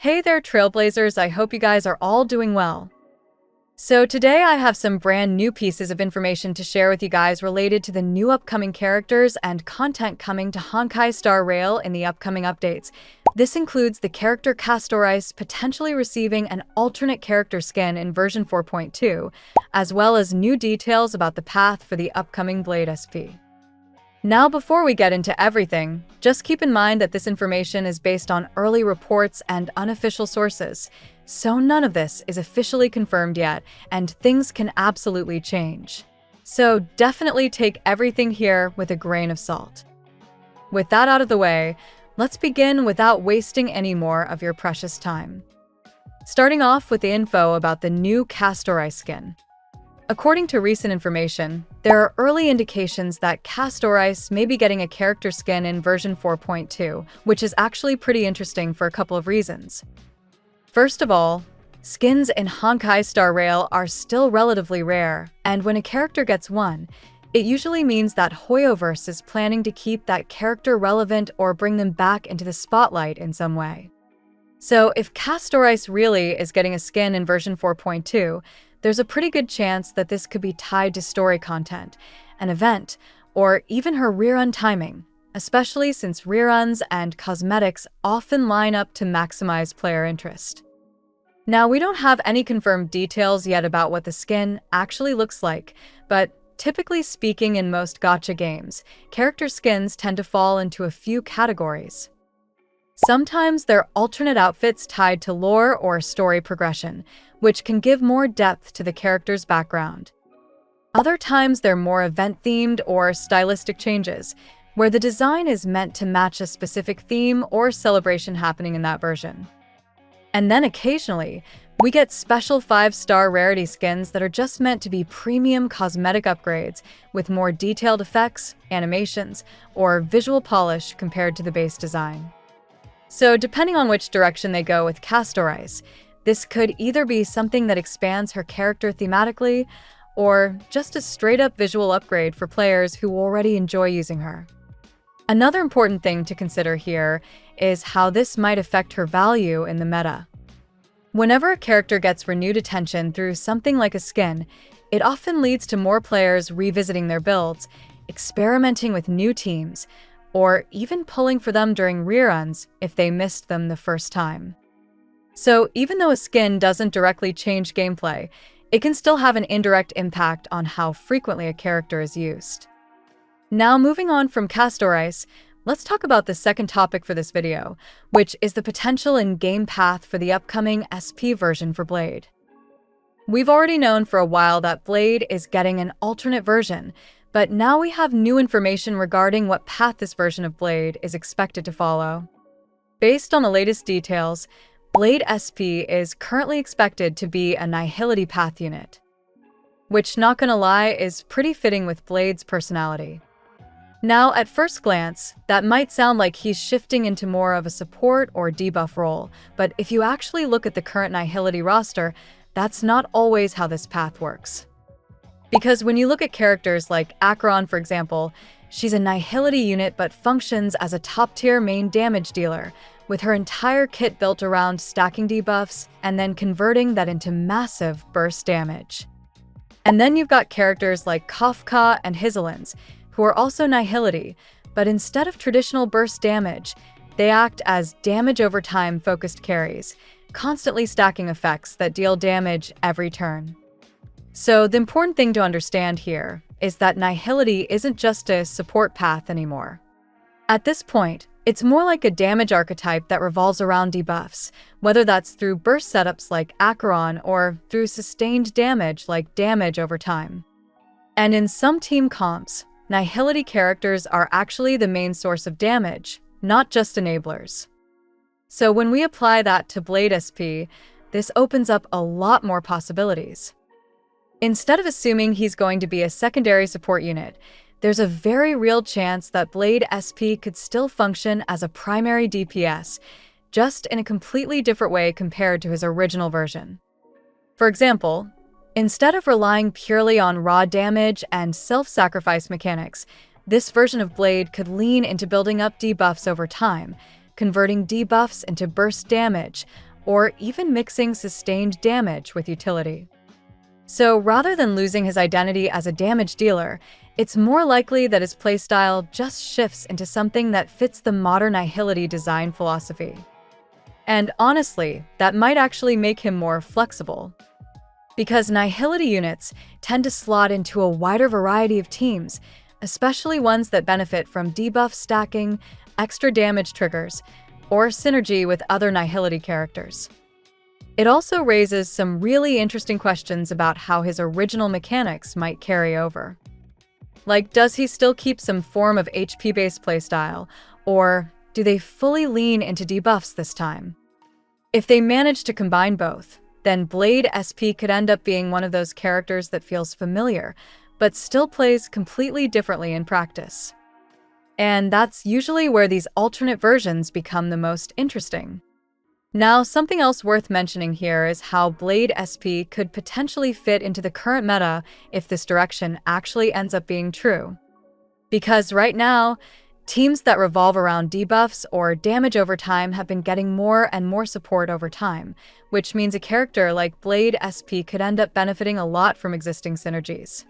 Hey there, Trailblazers, I hope you guys are all doing well. So today I have some brand new pieces of information to share with you guys related to the new upcoming characters and content coming to Honkai Star Rail in the upcoming updates. This includes the character CASTORICE potentially receiving an alternate character skin in version 4.2, as well as new details about the path for the upcoming Blade SP. Now, before we get into everything, just keep in mind that this information is based on early reports and unofficial sources, so none of this is officially confirmed yet, and things can absolutely change. So definitely take everything here with a grain of salt. With that out of the way, let's begin without wasting any more of your precious time. Starting off with the info about the new CASTORICE skin. According to recent information, there are early indications that CASTORICE may be getting a character skin in version 4.2, which is actually pretty interesting for a couple of reasons. First of all, skins in Honkai Star Rail are still relatively rare, and when a character gets one, it usually means that Hoyoverse is planning to keep that character relevant or bring them back into the spotlight in some way. So if CASTORICE really is getting a skin in version 4.2, there's a pretty good chance that this could be tied to story content, an event, or even her rerun timing, especially since reruns and cosmetics often line up to maximize player interest. Now, we don't have any confirmed details yet about what the skin actually looks like, but typically speaking, in most gacha games, character skins tend to fall into a few categories. Sometimes they're alternate outfits tied to lore or story progression, which can give more depth to the character's background. Other times they're more event-themed or stylistic changes, where the design is meant to match a specific theme or celebration happening in that version. And then occasionally, we get special 5-star rarity skins that are just meant to be premium cosmetic upgrades with more detailed effects, animations, or visual polish compared to the base design. So depending on which direction they go with CASTORICE, this could either be something that expands her character thematically, or just a straight-up visual upgrade for players who already enjoy using her. Another important thing to consider here is how this might affect her value in the meta. Whenever a character gets renewed attention through something like a skin, it often leads to more players revisiting their builds, experimenting with new teams, or even pulling for them during reruns if they missed them the first time. So even though a skin doesn't directly change gameplay, it can still have an indirect impact on how frequently a character is used. Now, moving on from CASTORICE, let's talk about the second topic for this video, which is the potential in-game path for the upcoming SP version for Blade. We've already known for a while that Blade is getting an alternate version, but now we have new information regarding what path this version of Blade is expected to follow. Based on the latest details, Blade SP is currently expected to be a Nihility path unit, which, not gonna lie, is pretty fitting with Blade's personality. Now, at first glance, that might sound like he's shifting into more of a support or debuff role, but if you actually look at the current Nihility roster, that's not always how this path works. Because when you look at characters like Acheron, for example, she's a Nihility unit but functions as a top-tier main damage dealer, with her entire kit built around stacking debuffs and then converting that into massive burst damage. And then you've got characters like Kafka and Hizelins, who are also Nihility, but instead of traditional burst damage, they act as damage over time focused carries, constantly stacking effects that deal damage every turn. So the important thing to understand here is that Nihility isn't just a support path anymore. At this point, it's more like a damage archetype that revolves around debuffs, whether that's through burst setups like Acheron or through sustained damage like damage over time. And in some team comps, Nihility characters are actually the main source of damage, not just enablers. So when we apply that to Blade SP, this opens up a lot more possibilities. Instead of assuming he's going to be a secondary support unit, there's a very real chance that Blade SP could still function as a primary DPS, just in a completely different way compared to his original version. For example, instead of relying purely on raw damage and self-sacrifice mechanics, this version of Blade could lean into building up debuffs over time, converting debuffs into burst damage, or even mixing sustained damage with utility. So rather than losing his identity as a damage dealer, it's more likely that his playstyle just shifts into something that fits the modern Nihility design philosophy. And honestly, that might actually make him more flexible. Because Nihility units tend to slot into a wider variety of teams, especially ones that benefit from debuff stacking, extra damage triggers, or synergy with other Nihility characters. It also raises some really interesting questions about how his original mechanics might carry over. Like, does he still keep some form of HP-based playstyle, or do they fully lean into debuffs this time? If they manage to combine both, then Blade SP could end up being one of those characters that feels familiar, but still plays completely differently in practice. And that's usually where these alternate versions become the most interesting. Now, something else worth mentioning here is how Blade SP could potentially fit into the current meta if this direction actually ends up being true. Because right now, teams that revolve around debuffs or damage over time have been getting more and more support over time, which means a character like Blade SP could end up benefiting a lot from existing synergies.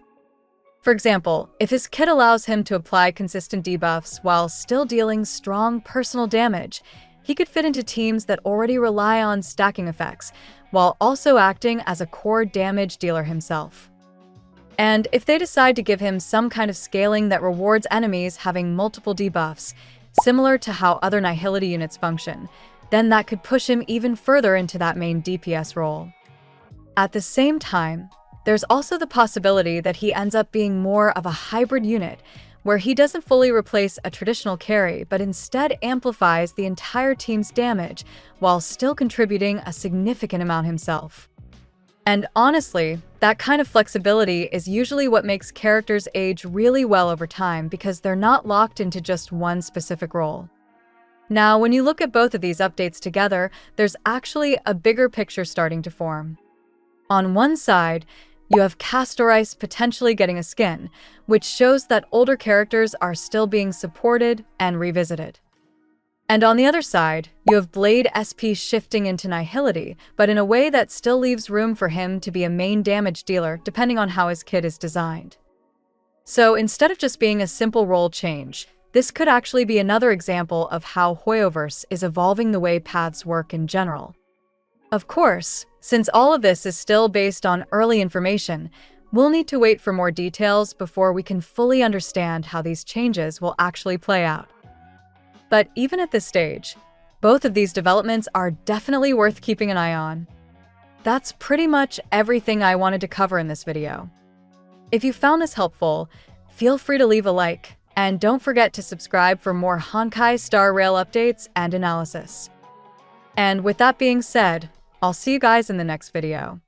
For example, if his kit allows him to apply consistent debuffs while still dealing strong personal damage, he could fit into teams that already rely on stacking effects, while also acting as a core damage dealer himself. And if they decide to give him some kind of scaling that rewards enemies having multiple debuffs, similar to how other Nihility units function, then that could push him even further into that main DPS role. At the same time, there's also the possibility that he ends up being more of a hybrid unit, where he doesn't fully replace a traditional carry, but instead amplifies the entire team's damage while still contributing a significant amount himself. And honestly, that kind of flexibility is usually what makes characters age really well over time because they're not locked into just one specific role. Now, when you look at both of these updates together, there's actually a bigger picture starting to form. On one side, you have CASTORICE potentially getting a skin, which shows that older characters are still being supported and revisited. And on the other side, you have Blade SP shifting into Nihility, but in a way that still leaves room for him to be a main damage dealer depending on how his kit is designed. So instead of just being a simple role change, this could actually be another example of how Hoyoverse is evolving the way paths work in general. Of course, since all of this is still based on early information, we'll need to wait for more details before we can fully understand how these changes will actually play out. But even at this stage, both of these developments are definitely worth keeping an eye on. That's pretty much everything I wanted to cover in this video. If you found this helpful, feel free to leave a like, and don't forget to subscribe for more Honkai Star Rail updates and analysis. And with that being said, I'll see you guys in the next video.